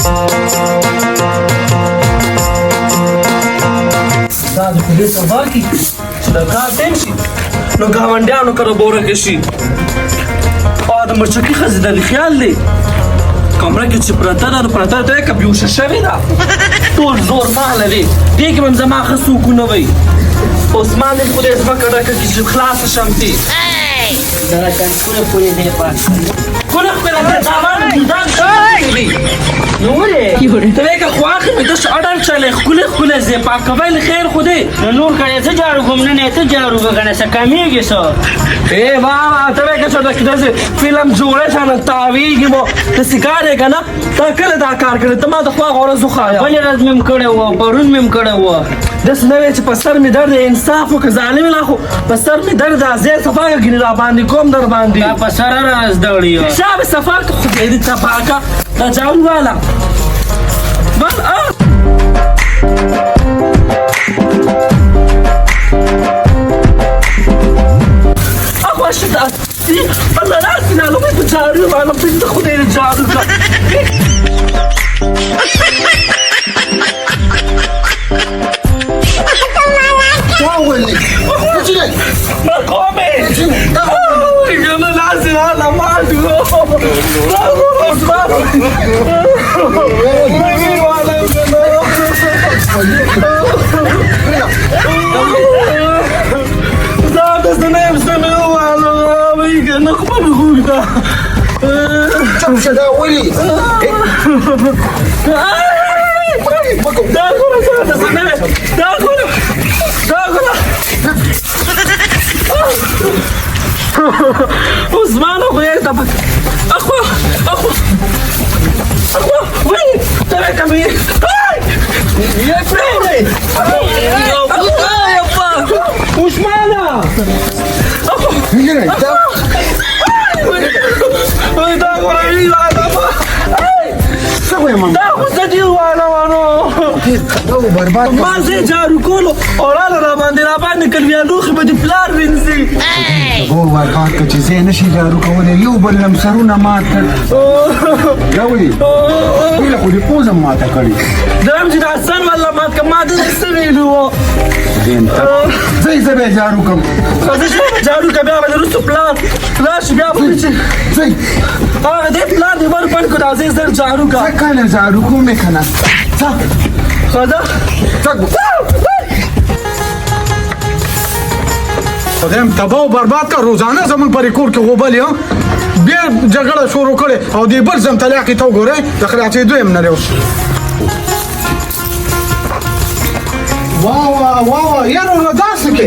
دا د پولیس سبا کې چې د کار ټیم شي نو ګاونډیانو کره بورکه شي او د مرچکي ښځې د خیال دی کمره کې چې پرته ده نو پرته ده که بیوشه شوې ده ټول زور ما لري دې کې به هم زما ښه څوکونه وي اوس ما نن خدای ځمکه ډکه کړي چې خلاصه شم تې دا کنکوره پورې دی پاس کونه خپله د زامان دیدان کوي نو ولې ته وایې که خواښې مې ته اډر چلی ښکلې ښکلې ځې پاکوی له خیر خو دی نو نور کړی څه جاړو کوم نه نه ته جاړو به کنه څه کمیږي څه ای بابا ته وایې که څه داسې فلم جوړی شانه تاویږي مو داسې کار یې که نه تا کله دا کار کړی ته ما د خواږه ورځ وښایه بلې ورځ مې هم کړی وه پرون مې هم کړی وه داسې نه وی چې په سر مې درد دی انصاف وکړه ظالم لا خو په سر مې درد ده زه یې صفا کړې را باندې کوم در باندې دا په سره رازدړي شا مې صفا کړه خدای دې صفا کړه دا جاړو والا بل اخوا شد الله راسي لا لو بجاړو والا بنت خدای دې جاړو کړه ولي ما قومي يلا العسل هذا ما عنده عثمان اخويا طبعا اخو وين ترى كمين يا فيني يا با وش معنا اخو وين ده قريب هذا سوي يا ماما ده زدي وانا برباد ما زي جارو كله اوراله را باندې کلبیا لوخ به د پلار وینځي هو ورکات که چې زه نشي جارو کولی یو بل هم سرونه مات کړ دا ولي بله خو دې پوزه ماته کړې درم چې د حسن والله مات که ما دې څه ویلي وو زه به یې جارو کوم زه چې به جارو که بیا به د وروستو پلار راشي بیا به چې ځئ هغه دې پلار دې ور پڼ کړو دا زه زر جارو که زه کله جارو کوم یې که نه ځه ښه خدایم تباه و برباد کړ روزانه زمونږ پرې کور کې غوبل یم بیا جګړه شروع کړې او دې بل زم طلاقې ته وګورئ د خلاصېدو یم نه دی اوس واه یاره نو داسې کې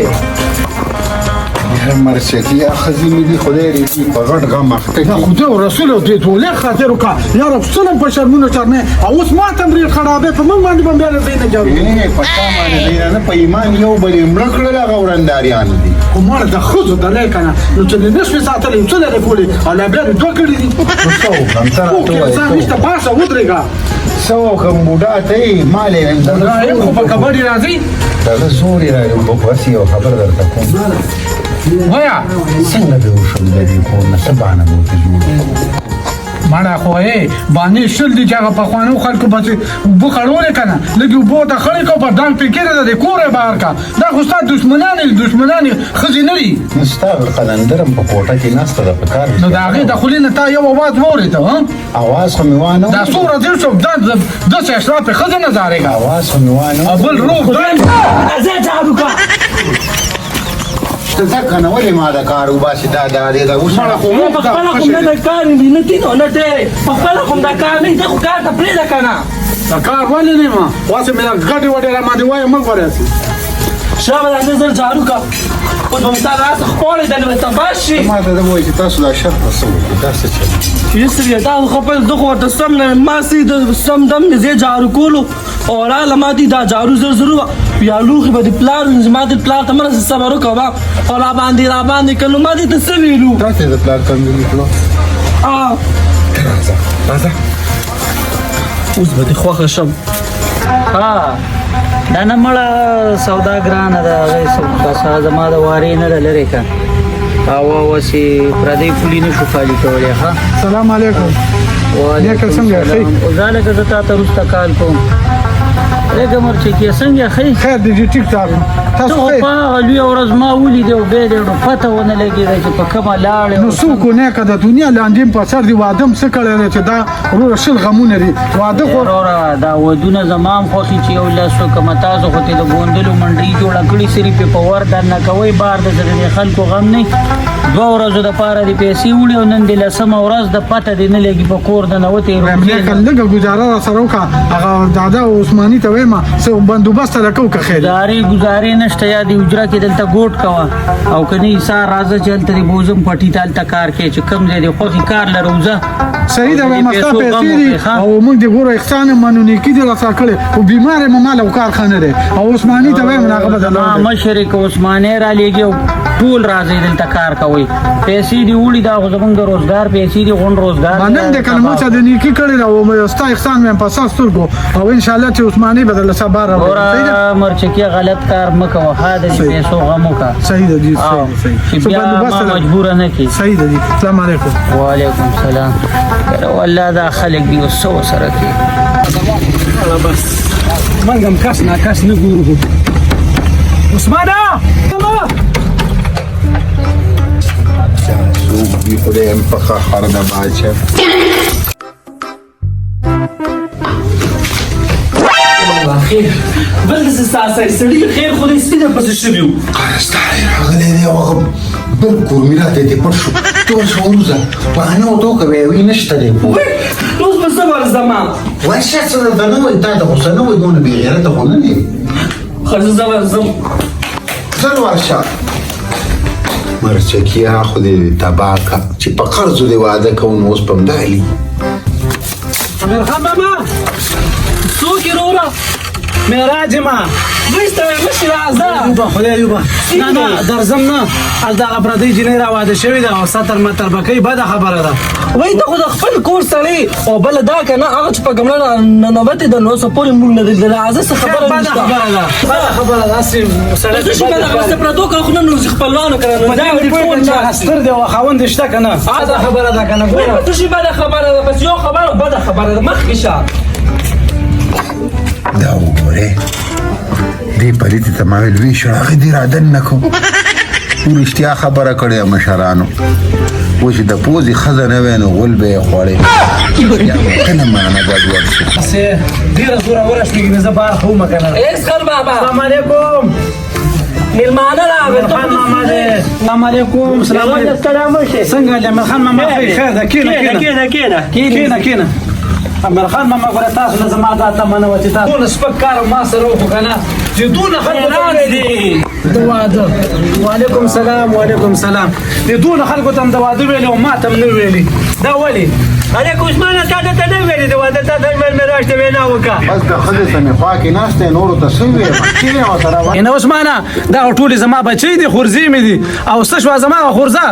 مرسیدی اخذی میدی خدای ریزی په غټ غم اخته کی خدای او رسول دې ټوله خاطر وکا یا رب سلام په شرمونو چرنه او اوس ما تمرین خرابې په من باندې بیا نه جوړ نه پښتا باندې نه په ایمان یو بل امر کړل هغه ورنداریان دي کومه د خود د نه کنه نو چې نشو ساتل یو څه لري کولی الا بیا دوه کړی دي څو هم تر ته نشته پاسه ودرېګا سو کوم بوډا ته مالې دا یو په کباړي راځي دا زوري راځي په واسي او خبر درته کوم ویا څنګه به وشم د دې کور نه سبانه مو ته جوړ ماړه خو یې باندې شل دي چې هغه په خوانو خلکو باندې بو خړول کنه لګي بو ته خړې کو په دان فکر د کور بهر کا دا خو ستاسو دشمنان خزینري مستغل قلندرم په کوټه کې ناسته د پکار نو دا هغه دخولینه تا یو आवाज وره ته ها आवाज خو میوانه دا سوره دې شو د اشراف خزینه زارېګا आवाज خو میوانه ابل روح زه جادو کا ځکه نه ولې ما د کار وباسي دا دې اوس په خپله خو نه د کار دي نه تینو نه ډېرې په خپله خو د کار نه دی خو کار ته پرېږده که نه د کار ولې نه ما واسې مې ګټې وټې را باندې وایه مه وراسي شابه دا زر جارو کا اوس به مې ستا راسه خپړې د نو تباه شي ما ته دا وایي چې تاسو دا شرط څه وکړي دا څه چل یسرې دا خو خپل دغه ورته سم نه ما سي د سم دم مې زه جارو کولو او راله ما دي دا جارو زر وه بیا لوښي به د پلار ما د پلار ته مرسته صبر وکړه او را باندې که نو ما دې ته څه ویلو تاسې د پلار کمزوري کړو راځه اوس به دې خوښه شم ها دا نه مړه سودا ګرانه ده هغې څه زما د وارې نه ده لرې که او اوسې پردی پولي نه شو خالي کولی ښه سلام علیکم نیکه څنګه ښې ځاله که زه تا ته وروسته کال کوم ریګه مرچکیه څنګه ښې خیر دی جی ټیک ټاک تاسو ته خو ښې په هغه لویه ورځ ما ولیدې او بیا دې نو پته ونه لګېده چې په کومه لاړې نو څوک نیکه د دنیا لاندې په سر دی واده هم څه کړی دی چې دا وروره شل غمونه دي واده خو وروره دا ودونه زما هم خوښي چې یو لاس وکړمه تاسو خو ته د ګوندلو منډۍ جوړه کړې صرف یې په ور درنه کوئ بار د د خلکو غم نه 2 ورځو دپاره دې پیسې وړي او نن دې 10مه ورځ د پته دې نه لګي په کور د نوتې نیکه لږه ګزاره را سره وکړه هغه دادا عثماني ته وایم څه بندوبست له کو که خیر گزارې نشته یا د حجره کې دلته ګوټ کوه او که نه ایسار راځه چې هلته دې بوزم پټي ته هلته کار کوې چې کوم ځای دې خوښي کار لره وځه صحیح ده وایم ستا پیسې دي او موږ دې ګوره احسان هم منو نیکي دې راسره کړې خو بیمار یم مال او کار ښه نه دی او عثماني ته وایم هغه به ما مشر که عثماني را لېږي او ټول راځئ دلته کار کوئ پیسې دې وړي دا خو زموږ د روزګار پیسې دي غونډ روزګار منم دې که نه موږ د نیکي کړې ده او ستا احسان مې په سر سترګو او انشاءالله چې عثماني به درله سبا ګوره مرچکیه غلط کار مه کوه ښه د دې پیسو غم وکړه صحیح ده جی صحیح چې بیا ما مجبوره نه کړي صحیح ده جی السلام علیکم وعلیکم السلام والله دا خلک دي اوس څه ورسره کوي بس موږ هم کس ناکس نه ګورو عثمانه څوک دي خدای هم په خر د باچه خیر بل داسې ساسی سړي خیر خو دې سپینه پسې شوي وو قرستاری راغلی دی او هغه بل کورمي راته دې پټ شو ته ورشه وروځه بهانه ورته وکوې وی نشته دی وای اوس به څه ورځمه ورشه څه درته نه وایي تا د غوسه نه وایي دونه بېغیرته خو نه دی ښه زه ورځم ژر ورشه مرچکیه خو دې تباه کړه چې په قرضو دې واده کوو نو اوس په همدا علي امیرخان ماما څوک یې وروره معراج ما وایسته وایي مشي راځه یوبه خدای یوبه نه نه درځم نه هلته هغه پردۍ جینۍ را واده شوې ده او ستر متر به کوي بده خبره ده وایي ته خو د خپل کور سړی او بله دا که نه هغه چې په ګمله ننوتې ده نو اوسه پورې موږ نه دي راځه څه خبره بده خبره ده بده خبره ده هسې سړی څه شي بده خبره پردو کړه خو نه نو زه خپلوانو کړه نو دا دې ټول ستر دی او خاوند شته که نه بده خبره ده که نه ګوره څه شي بده خبره ده بس یو خبره بده خبره ده مخکې شه دا وګورې دې پلیتې ته ما ویل وی شو هغې دې رادن نه کوم رښتیا خبره کړې مشرانو و چې د پوزې ښځه نه وی نو غول به یې خوړې کله معنه ګډوډ شو هسې ډېره زوره ورسېږي نو زه بار خو ومه که نه ایس خر بابا السلام علیکم میلمانه راغلل خان ماما دی السلام علیکم سلام علیکم څنګه دی خان ماما خیر ده کېنه کېنه امرخان ماما ګوره تاسو نه زما دا تمه نه وه چې تاسو دونه سپک کار ما سره وکړو که نه چې دونه خلکو ته دي د واده وعلیکم سلام وعلیکم سلام دې دونه خلکو ته هم د واده ویلي او ما ته هم نه ویلي دا ولې هلک عثمانه تا ته نه ویلې د واده تا ته معراج ته وینا وکړه بس د ښځې ته مې خوا کې ناست دی نورو ته څه ویل څه ویل ورسره نه عثمانه دا ټولې زما بچی دي خورزې مې دي او څه شوه زما خورزه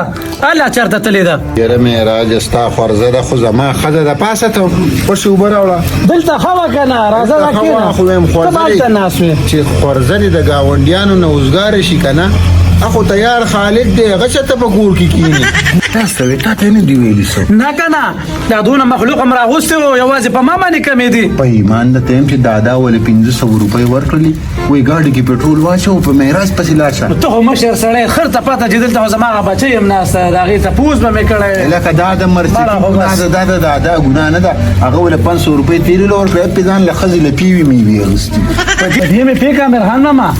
الله چېرته تلې ده یاره معراج ستا خورزه ده خو زما ښځه ده پاسه ته پشي اوبه راوړه دلته ښه وه که نه راځه دا کښېنه خو وایم ته به هلته ناست وې چې خورزه دې د ګاونډیانو نه اوزګاره شي که نه اخو تیار خالد دی هغه چېرته په کور کې کښېني تاسو ته وې تا ته نه دي ویلي څه نه که نه دا دونه مخلوق هم راغوستې وو یوازې په ما باندې کمې دي په ایمان درته یم چې دادا ولې 1500 روپۍ ورکړلي وایي ګاډي کې پټرول واچوه په معراج پسې لاړ شه ته خو مشر سړی خر ته پته چې دلته خو زما هغه بچی یم ناسته د هغې تپوس به مې کړی لکه دا د مرسي ګناه ده دا د دادا ګناه نه ده هغه ولې 500 روپۍ تېرې له ورکړې پې ځان له ښځې له پیوې میوې اخېستي په دې مې پوه کړه امیرخان ماما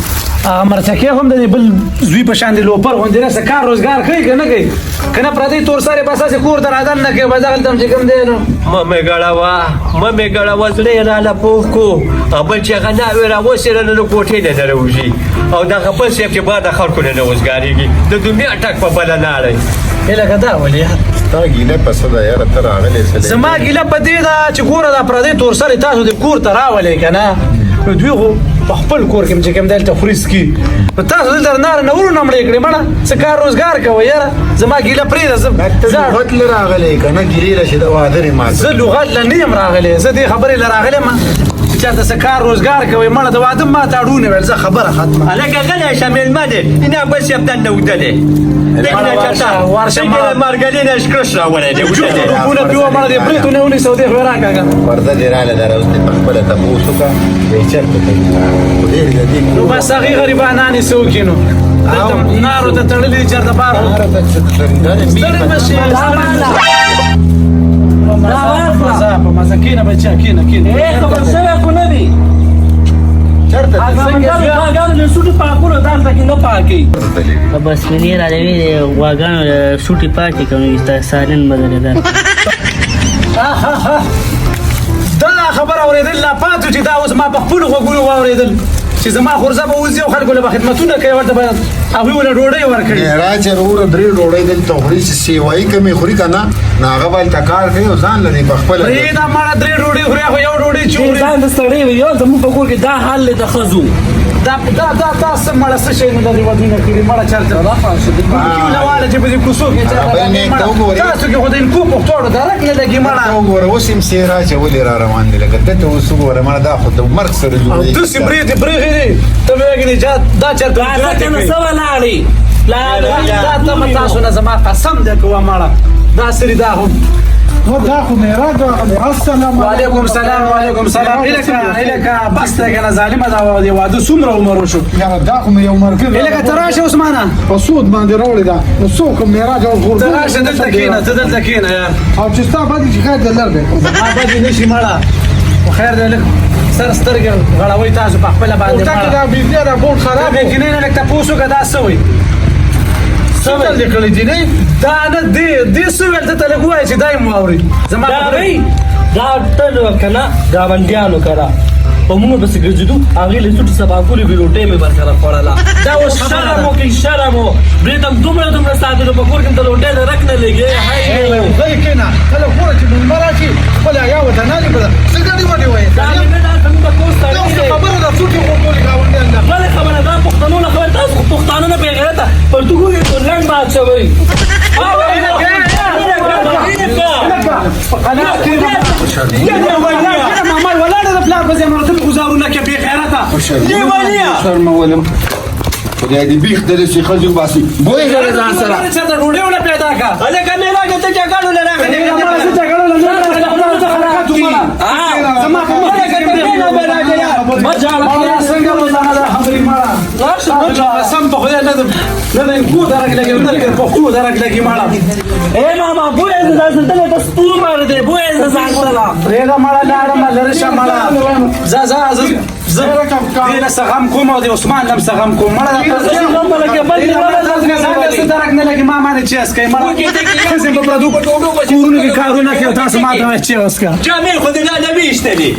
مرچکې هم د بل زوی په شان د لوپر غوندې نه څه کار روزګار کوي که نه کوي که نه پردی تور سرې بس هسې کور ته رادن نه کوي بس هغلته هم چې کوم دی نو ممې ګړوه زړه یې راله پوخ کو او بل چې هغه ناوې راوسېله نو د کوټې نه نه راوځي او دغه بل صاحب چې بعد خلکو نه وزګارېږي د دنیا ټک په بله نه اړئ لکه دا ولې تا ګیله په څه ده یاره ته راغلی زما ګیله په دې ده چې ګوره دا پردی تور سرې تاسو د کور ته راولئ که نه نو دوی خو په خپل کور کې چې کوم دلته خوري څکي نو تاسو دلته ناره نه ورونه مړې کړې مړه څه کار روزګار کوئ یاره زما ګیله پرېږده لغت له راغلی که نه ګیلې راشي د واده دې ماته زه لغت له نه یم راغلی زه دې خبرې له راغلی یم چې چاته څه کار روزګار کوي مړه د واده ما ته اړونه ویل زه خبره ختمه هلکه غلی شه مېلمه دی اینا بل شفتن نه اوږده دی مارګلینه شکرش راولی دی ډوبونه پیوه مړه دی برېتونه ونیسه او دې خو یې راکاږه پرده دې راله دا راوستې په خپله تپوس وکړه وایي چېرته کوي خو ډېر د دې نو بس هغې غریبانان یې څه وکړي نو دلته نارو ته تړلي دي چېرته بار ستړی به شي په مزه کېنه بچیه کېنه کېنه خبر شوی خو نه دی چېرته غواګانو د سوټي پاکولو دلته کې نه پاکوي بس منی را دی غواګانو شوټي پاکي کوي سالن بدل ده دا خبره اورېدل لا پاتو چې دا اوس ما په خپلو غوږونو واورېدل چې زما خورزه به وځي او خلکو له به خدمتونه کوي ورته به هغوی وله ډوډۍ ورکړي راځه وروره درې ډوډۍ دلته خوري چې سیوایي کمې خوري که نه نو هغه به هلته کار کوي او ځان لري په خپله پرېږده مړه درې ډوډۍ خوري خو یو ډوډۍ چې وخوري ځان د ستړی وي یو زموږ په کور کې دا حال دی د ښځو دا څه مړه څه شی نه لري ودونه کړي مړه چېرته لواله چې په دې کوڅو کې تاسو کې خو د انکو پښتوړو درک نه لګي مړه وګوره اوس هم سیرا چې ولې را روان دي لکه دته اوس وګوره مړه دا خو د مرګ سره جوړېږي داسې برېغې دي ته وایې دا چېرته راځه نه څه ولاړې دا تمه تاسو نه زما قسم دی کوه مړه دا سری دا هم دا خو معراج راغلی السلام وعلیکم السلام وعلیکم السلام الکه بس ده کنه ظالمه دا واده څومره عمر وشو یاره دا خو مې یو ملګری الکه ته راشه عثمانه په سود باندې راوړې ده نو څوک معراج او غورځول ته راشه دلته کښېنه ته دلته کښېنه یار او چې ستا باندې چې خیر د لر دی ما بدې نه شي مړه خو خیر دی لږ سر سترګې غړوئ تاسو په خپله باندې ټکې دا بجلی دا بورډ خراب بې کینې نه لږ تپوس وکړه دا څه وایي څه چل دې کړی دي نه دا نه دې څه ویل ته ته لږ ووایه چې دا یې مو اوري زما دا وی دا ټول کنه ګاونډیانو کرا په موږ بس ګرځېدو هغې له سوټي سباکولې وي روټۍ مې برسره خوړله دا اوس خبره شرم ده وکړئ شرم و برېتم دومره ساتلو په کور کې ته روټۍ د رک نه لګې غلی کېنه کله خوره چې مېلمه راشي خپله حیا ورته نالي بله څه ګډې وډې وایې دا مې نه دا زموږ په کور دا اوس سړی دی خبره ده څوک یې غورځولي ګاونډیان ده بله خبره دا پښتنو نه خبره تاسو خو پښتانه نه بېغیرته پرتګو کې تو لنډ باد شوی ماما ولاړه د پلار په ځای مړه ته ګزارونه کې بې غیرته لیونیه شرمه ولم خدای دې بیخ دلې چې ښځې وباسي بوی غره ځان سره چېرته ډوډۍ وله پیدا کړه هلکه مېراج ته جګړو نه راغلی زما په مخ کې ما جاړه څنګه روزانه دا خبرې مړه قسم په خدای نه د انکو درک لګي نه د پښتو درک لګي مړه اے ماما بوې زه ځان ته ته ستو مار دې بوې زه ځان سره پرېږده مړه لاړم لرې شه مړه زه دې نه څه غم کوم او د عثمان نه هم څه غم کوم مړه درک نه لګي ما باندې چیس کوي مړه ښځې په پردو کورونو کې کارونه کوي تاسو ما ته وایئ چیس کوه جامې خو دې لا نه ویشتلې